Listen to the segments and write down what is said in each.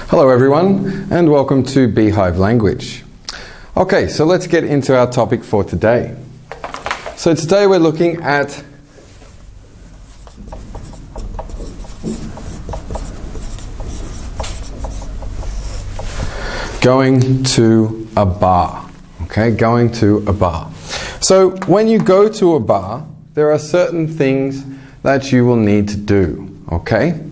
Hello everyone, and welcome to BeeHive Language. Okay, so let's get into our topic for today. So today we're looking at going to a bar. Okay, going to a bar. So when you go to a bar, there are certain things that you will need to do. Okay?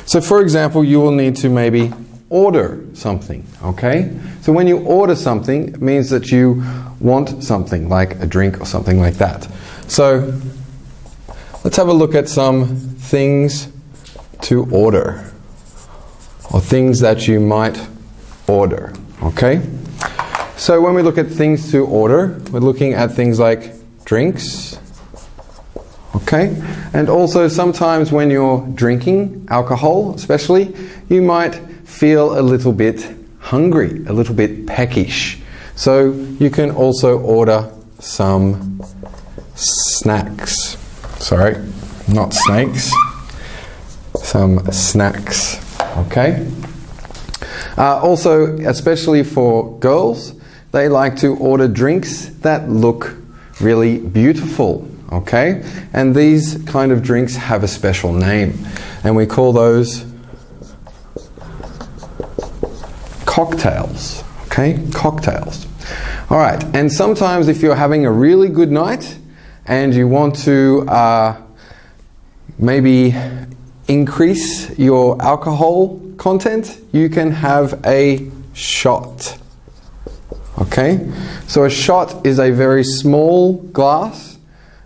So for example, you will need to maybe order something. Okay? So when you order something, it means that you want something, like a drink or something like that. So let's have a look at some things to order, or things that you might order. Okay? So when we look at things to order, we're looking at things like drinks. Okay? And also sometimes when you're drinking alcohol, especially, you might feel a little bit hungry, a little bit peckish. So you can also order some snacks. Sorry, not snakes. Some snacks. Okay? Also, especially for girls, they like to order drinks that look really beautiful. Okay? And these kind of drinks have a special name, and we call those cocktails. Okay? Cocktails. Alright, and sometimes if you're having a really good night and you want to maybe increase your alcohol content, you can have a shot. Okay? So a shot is a very small glass,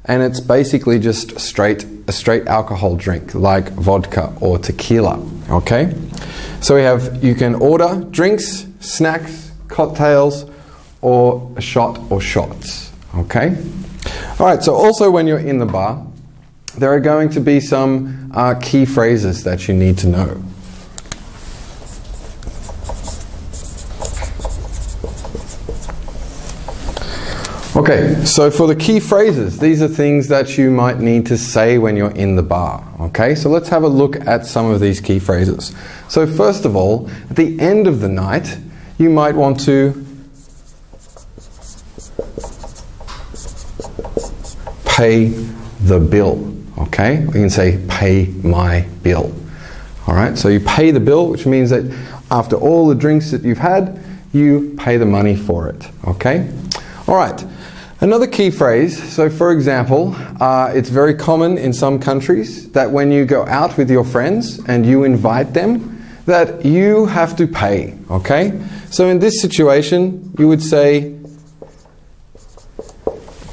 and it's basically just a straight alcohol drink, like vodka or tequila. Okay? So you can order drinks, snacks, cocktails, or a shot or shots. Okay? Alright, so also when you're in the bar, there are going to be some key phrases that you need to know. Okay, so for the key phrases, these are things that you might need to say when you're in the bar. Okay, so let's have a look at some of these key phrases. So first of all, at the end of the night, you might want to pay the bill. Okay, we can say pay my bill. Alright, so you pay the bill, which means that after all the drinks that you've had, you pay the money for it. Okay? Alright, another key phrase. So for example, it's very common in some countries that when you go out with your friends and you invite them, that you have to pay. Okay? So in this situation, you would say,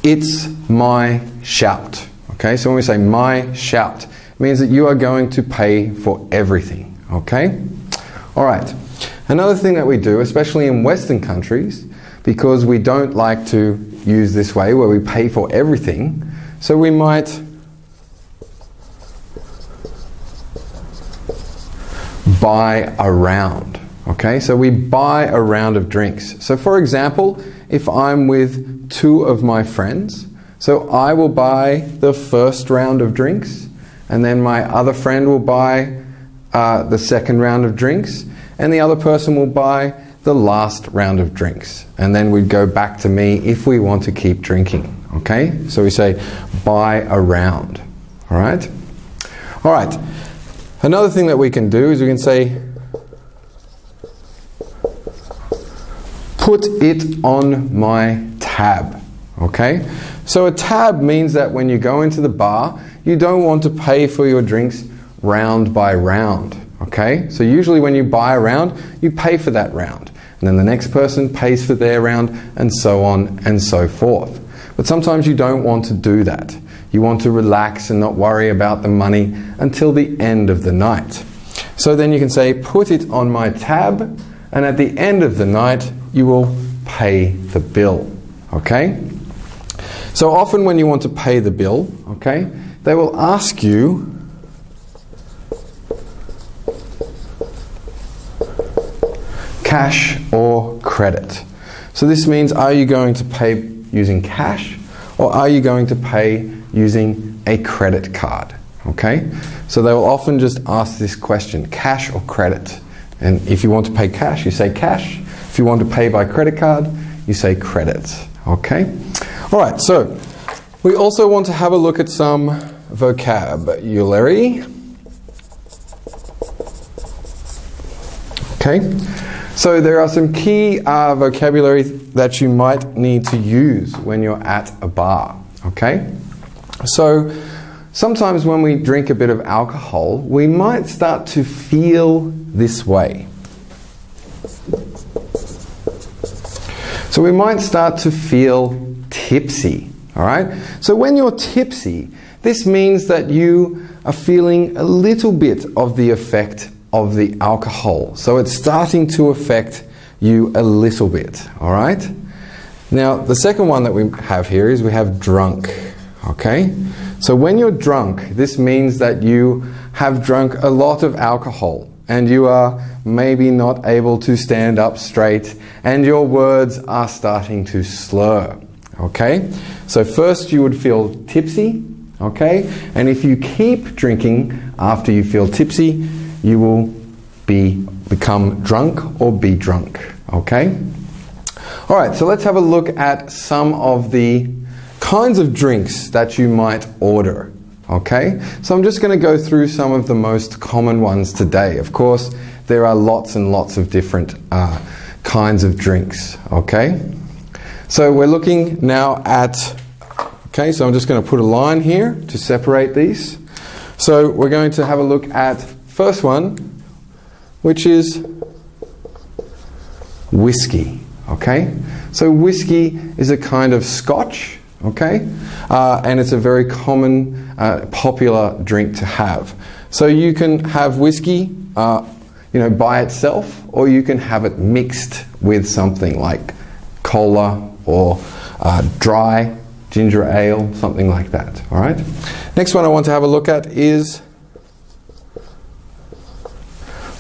it's my shout. Okay, so when we say my shout, it means that you are going to pay for everything. Okay? Alright. Another thing that we do, especially in Western countries, because we don't like to use this way where we pay for everything, so we might buy a round. Okay, so we buy a round of drinks. So for example, if I'm with two of my friends, so I will buy the first round of drinks, and then my other friend will buy the second round of drinks, and the other person will buy the last round of drinks. And then we'd go back to me if we want to keep drinking. Okay? So we say buy a round. Alright? Alright. Another thing that we can do is we can say put it on my tab. Okay? So a tab means that when you go into the bar, you don't want to pay for your drinks round by round. Okay? So usually when you buy a round, you pay for that round. And then the next person pays for their round, and so on and so forth. But sometimes you don't want to do that. You want to relax and not worry about the money until the end of the night. So then you can say, put it on my tab, and at the end of the night, you will pay the bill. Okay? So often when you want to pay the bill, okay, they will ask you cash or credit. So this means, are you going to pay using cash, or are you going to pay using a credit card? Okay? So they will often just ask this question, cash or credit. And if you want to pay cash, you say cash. If you want to pay by credit card, you say credit. Okay? All right, so we also want to have a look at some vocabulary. Okay? So there are some key vocabulary that you might need to use when you're at a bar. Okay? So sometimes when we drink a bit of alcohol, we might start to feel this way. So we might start to feel tipsy. All right? So when you're tipsy, this means that you are feeling a little bit of the effect of the alcohol. So it's starting to affect you a little bit. All right? Now, the second one that we have here is we have drunk. Okay? So when you're drunk, this means that you have drunk a lot of alcohol and you are maybe not able to stand up straight and your words are starting to slur. Okay? So first you would feel tipsy, okay? And if you keep drinking after you feel tipsy, you will become drunk or be drunk, okay? All right, so let's have a look at some of the kinds of drinks that you might order, okay? So I'm just going to go through some of the most common ones today. Of course, there are lots and lots of different kinds of drinks, okay? So we're looking now at, okay, so I'm just going to put a line here to separate these. So we're going to have a look at first one, which is whiskey, okay? So whiskey is a kind of scotch, okay? And it's a very common, popular drink to have. So you can have whiskey, by itself, or you can have it mixed with something like cola or dry ginger ale, something like that. All right. Next one I want to have a look at is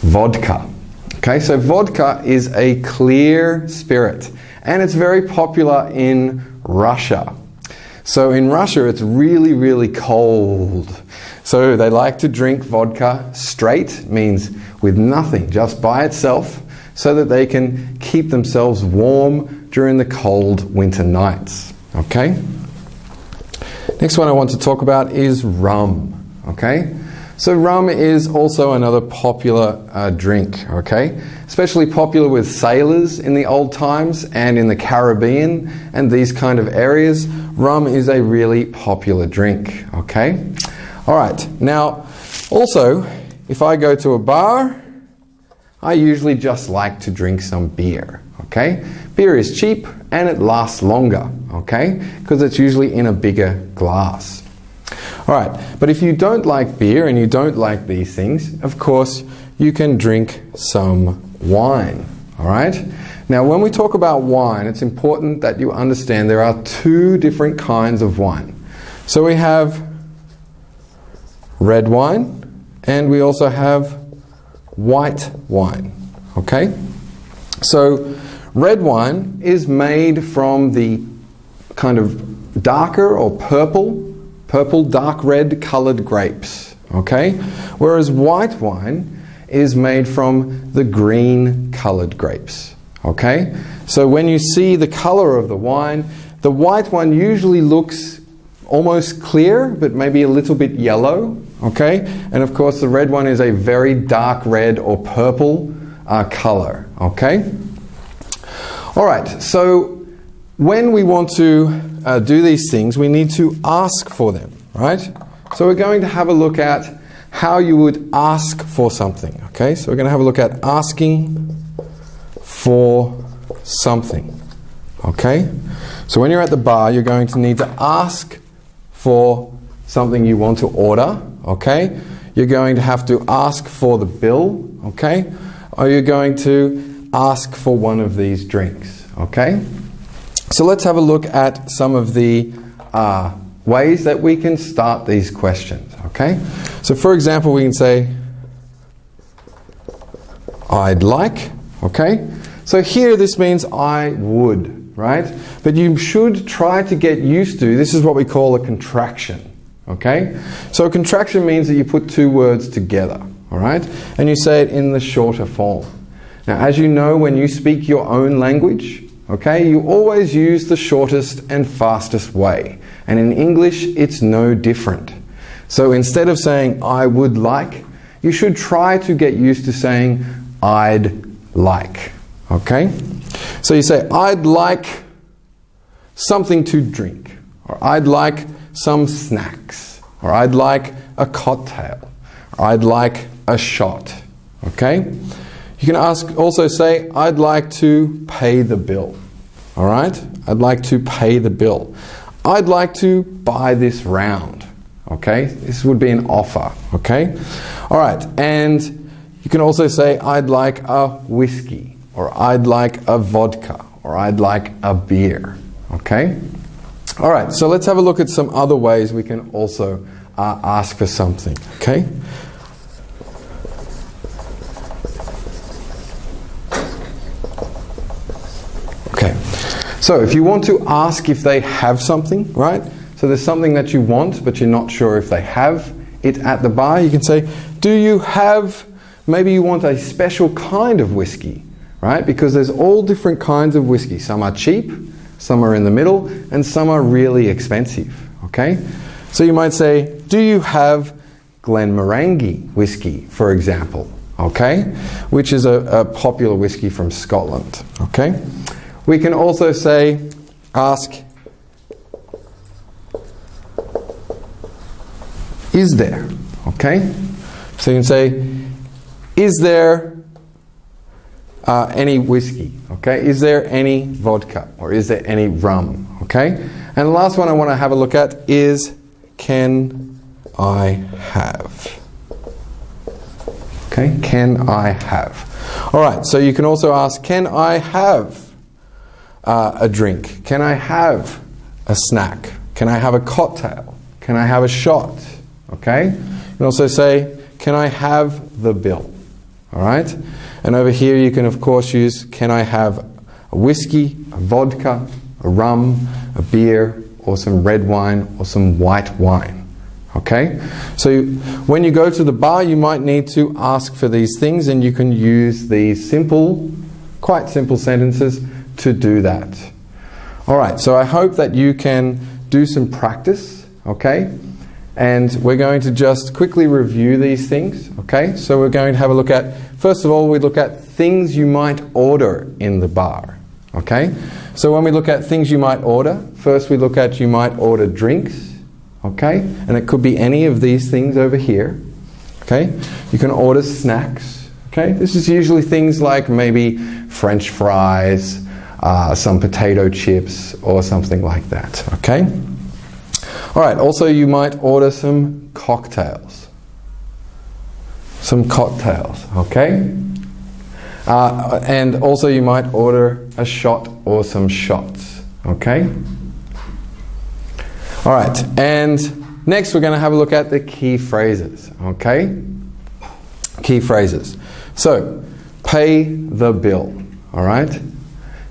vodka. Okay, so vodka is a clear spirit, and it's very popular in Russia. So in Russia, it's really, really cold. So they like to drink vodka straight, means with nothing, just by itself, so that they can keep themselves warm during the cold winter nights. Okay? Next one I want to talk about is rum. Okay? So rum is also another popular drink. Okay? Especially popular with sailors in the old times and in the Caribbean and these kind of areas. Rum is a really popular drink. Okay? All right. Now, also, if I go to a bar, I usually just like to drink some beer, okay? Beer is cheap and it lasts longer, okay? Because it's usually in a bigger glass. All right, but if you don't like beer and you don't like these things, of course, you can drink some wine, all right? Now, when we talk about wine, it's important that you understand there are two different kinds of wine. So we have red wine and we also have white wine, okay? So red wine is made from the kind of darker or purple dark red colored grapes, okay? Whereas white wine is made from the green colored grapes, okay? So when you see the color of the white one usually looks almost clear, but maybe a little bit yellow, okay? And of course the red one is a very dark red or purple color, okay? All right, so when we want to do these things, we need to ask for them, right? So we're going to have a look at how you would ask for something, okay? So we're going to have a look at asking for something, okay? So when you're at the bar, you're going to need to ask for something you want to order, okay? You're going to have to ask for the bill, okay? Or you're going to ask for one of these drinks, okay? So let's have a look at some of the ways that we can start these questions, okay? So for example, we can say, I'd like, okay? So here this means I would, right? But you should try to get used to, this is what we call a contraction, okay? So a contraction means that you put two words together, all right? And you say it in the shorter form. Now, as you know, when you speak your own language, okay, you always use the shortest and fastest way. And in English, it's no different. So instead of saying, I would like, you should try to get used to saying, I'd like, okay? So you say, I'd like something to drink, or I'd like some snacks, or I'd like a cocktail, or I'd like a shot, okay? You can also say, I'd like to pay the bill, all right? I'd like to pay the bill. I'd like to buy this round, okay? This would be an offer, okay? All right, and you can also say, I'd like a whiskey, or I'd like a vodka, or I'd like a beer, okay? All right, so let's have a look at some other ways we can also ask for something, okay? Okay, so if you want to ask if they have something, right? So there's something that you want, but you're not sure if they have it at the bar. You can say, do you have, maybe you want a special kind of whiskey, right? Because there's all different kinds of whiskey. Some are cheap, some are in the middle, and some are really expensive, okay? So you might say, do you have Glenmorangie whiskey, for example, okay? Which is a popular whiskey from Scotland, okay? We can also say, ask, is there, okay? So you can say, is there any whiskey, okay? Is there any vodka, or is there any rum, okay? And the last one I want to have a look at is, can I have? Okay, can I have? All right, so you can also ask, can I have a drink? Can I have a snack? Can I have a cocktail? Can I have a shot? Okay? You can also say, can I have the bill? All right? And over here you can of course use, can I have a whiskey, a vodka, a rum, a beer, or some red wine, or some white wine. Okay? So when you go to the bar, you might need to ask for these things, and you can use these simple, quite simple sentences to do that. Alright, so I hope that you can do some practice, okay? And we're going to just quickly review these things, okay? So we're going to have a look at, first of all, we look at things you might order in the bar, okay? So when we look at things you might order, first we look at you might order drinks, okay? And it could be any of these things over here, okay? You can order snacks, okay? This is usually things like maybe French fries, some potato chips, or something like that, okay? Alright, also you might order some cocktails. Some cocktails, okay? And also you might order a shot or some shots, okay? Alright, and next we're going to have a look at the key phrases, okay? Key phrases. So, pay the bill, alright?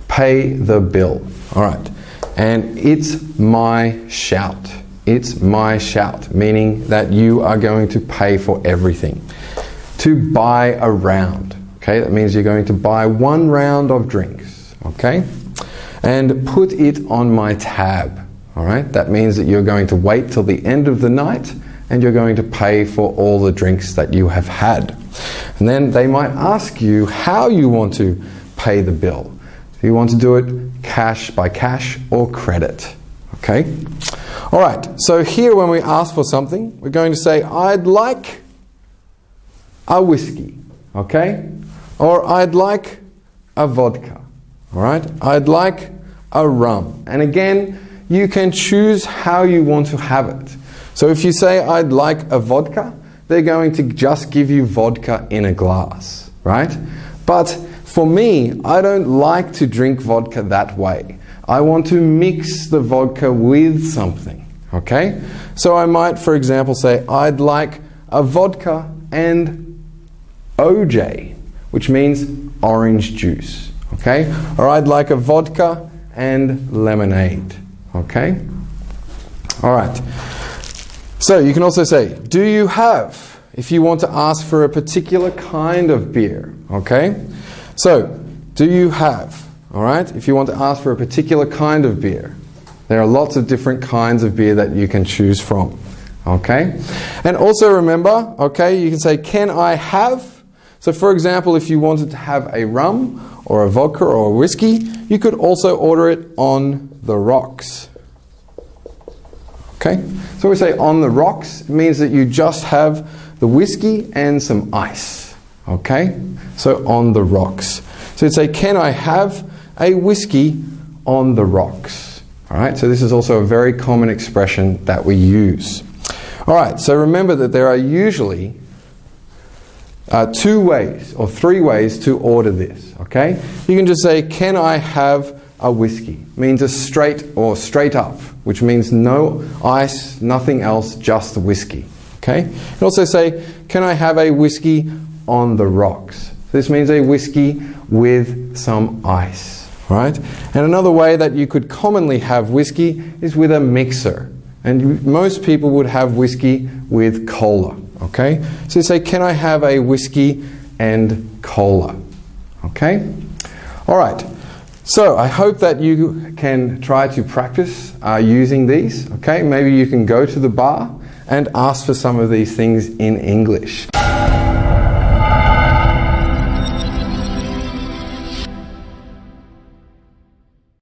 Pay the bill, alright? And it's my shout. It's my shout, meaning that you are going to pay for everything. To buy a round, okay? That means you're going to buy one round of drinks, okay? And put it on my tab, all right? That means that you're going to wait till the end of the night and you're going to pay for all the drinks that you have had. And then they might ask you how you want to pay the bill. Do you want to do it cash by cash or credit, okay? All right, so here when we ask for something, we're going to say, I'd like a whiskey, okay? Or I'd like a vodka, all right? I'd like a rum. And again, you can choose how you want to have it. So if you say, I'd like a vodka, they're going to just give you vodka in a glass, right? But for me, I don't like to drink vodka that way. I want to mix the vodka with something, okay? So I might, for example, say, I'd like a vodka and OJ, which means orange juice, okay? Or I'd like a vodka and lemonade, okay? All right. So you can also say, do you have, if you want to ask for a particular kind of beer, okay? So, do you have, all right? If you want to ask for a particular kind of beer, there are lots of different kinds of beer that you can choose from, okay? And also remember, okay, you can say, can I have? So for example, if you wanted to have a rum or a vodka or a whiskey, you could also order it on the rocks. Okay? So we say on the rocks, it means that you just have the whiskey and some ice. Okay? So on the rocks. So you'd say, can I have a whiskey on the rocks? Alright, so this is also a very common expression that we use. Alright, so remember that there are usually 2 ways or 3 ways to order this. Okay? You can just say, can I have a whiskey? Means a straight or straight up, which means no ice, nothing else, just whiskey. Okay? You can also say, can I have a whiskey on the rocks? This means a whiskey with some ice. Right? And another way that you could commonly have whiskey is with a mixer. And most people would have whiskey with cola. Okay? So you say, can I have a whiskey and cola? Okay? Alright. So I hope that you can try to practice using these. Okay? Maybe you can go to the bar and ask for some of these things in English.